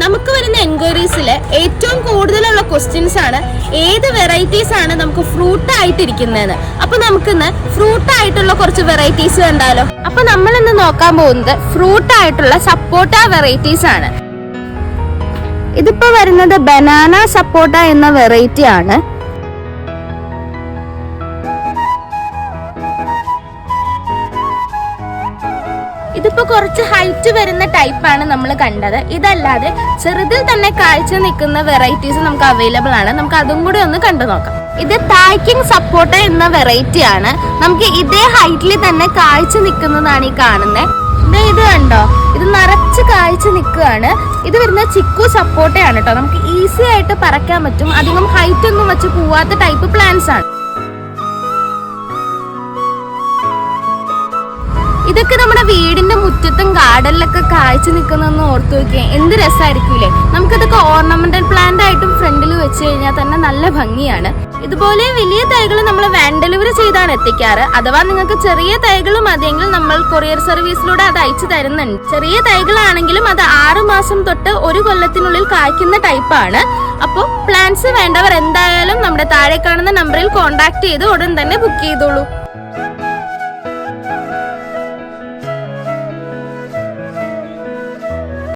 നമുക്ക് വരുന്ന എൻക്വയറീസിൽ ഏറ്റവും കൂടുതലുള്ള ക്വസ്റ്റ്യൻസ് ആണ് ഏത് വെറൈറ്റീസ് ആണ് നമുക്ക് ഫ്രൂട്ട് ആയിട്ടിരിക്കുന്നതെന്ന്. അപ്പൊ നമുക്കിന്ന് ഫ്രൂട്ട് ആയിട്ടുള്ള കുറച്ച് വെറൈറ്റീസ് കണ്ടാലോ. അപ്പൊ നമ്മൾ ഇന്ന് നോക്കാൻ പോകുന്നത് ഫ്രൂട്ട് ആയിട്ടുള്ള സപ്പോട്ട വെറൈറ്റീസ് ആണ്. ഇതിപ്പോ വരുന്നത് ബനാന സപ്പോട്ട എന്ന വെറൈറ്റി ആണ്. ഇതിപ്പോ കുറച്ച് ഹൈറ്റ് വരുന്ന ടൈപ്പാണ് നമ്മൾ കണ്ടത്. ഇതല്ലാതെ ചെറുതിൽ തന്നെ കാഴ്ച നിൽക്കുന്ന വെറൈറ്റീസ് നമുക്ക് അവൈലബിൾ ആണ്. നമുക്ക് അതും കൂടി ഒന്ന് കണ്ടു നോക്കാം. ഇത് തായ്ക്കിങ് സപ്പോട്ട എന്ന വെറൈറ്റി ആണ്. നമുക്ക് ഇതേ ഹൈറ്റിൽ തന്നെ കാഴ്ച നിൽക്കുന്നതാണ് ഈ കാണുന്നത്. ഇത് കണ്ടോ, ഇത് നിറച്ച് കാഴ്ച നിൽക്കുകയാണ്. ഇത് വരുന്ന ചിക്കു സപ്പോട്ടയാണ് കേട്ടോ. നമുക്ക് ഈസി ആയിട്ട് പറിക്കാൻ പറ്റും. അധികം ഹൈറ്റ് ഒന്നും വെച്ച് പോവാത്ത ടൈപ്പ് പ്ലാന്റ്സ് ആണ്. ഇതൊക്കെ നമ്മുടെ വീടിന്റെ മുറ്റത്തും ഗാർഡനിലൊക്കെ കാഴ്ച നിൽക്കുന്നതെന്ന് ഓർത്തു നോക്കിയാൽ എന്ത് രസമായിരിക്കൂലേ. നമുക്കതൊക്കെ ഓർണമെന്റൽ പ്ലാന്റ് ആയിട്ടും ഫ്രണ്ടിൽ വെച്ച് കഴിഞ്ഞാൽ തന്നെ നല്ല ഭംഗിയാണ്. ഇതുപോലെ വലിയ തൈകൾ നമ്മൾ വാൻ ഡെലിവറി ചെയ്താണ് എത്തിക്കാറ്. അഥവാ നിങ്ങൾക്ക് ചെറിയ തൈകൾ മതിയെങ്കിൽ നമ്മൾ കൊറിയർ സർവീസിലൂടെ അത് അയച്ചു തരുന്നുണ്ട്. ചെറിയ തൈകളാണെങ്കിലും അത് 6 മാസം തൊട്ട് 1 കൊല്ലത്തിനുള്ളിൽ കായ്ക്കുന്ന ടൈപ്പാണ്. അപ്പോൾ പ്ലാന്റ്സ് വേണ്ടവർ എന്തായാലും നമ്മുടെ താഴെ കാണുന്ന നമ്പറിൽ കോൺടാക്ട് ചെയ്ത് ഉടൻ തന്നെ ബുക്ക് ചെയ്തോളൂ.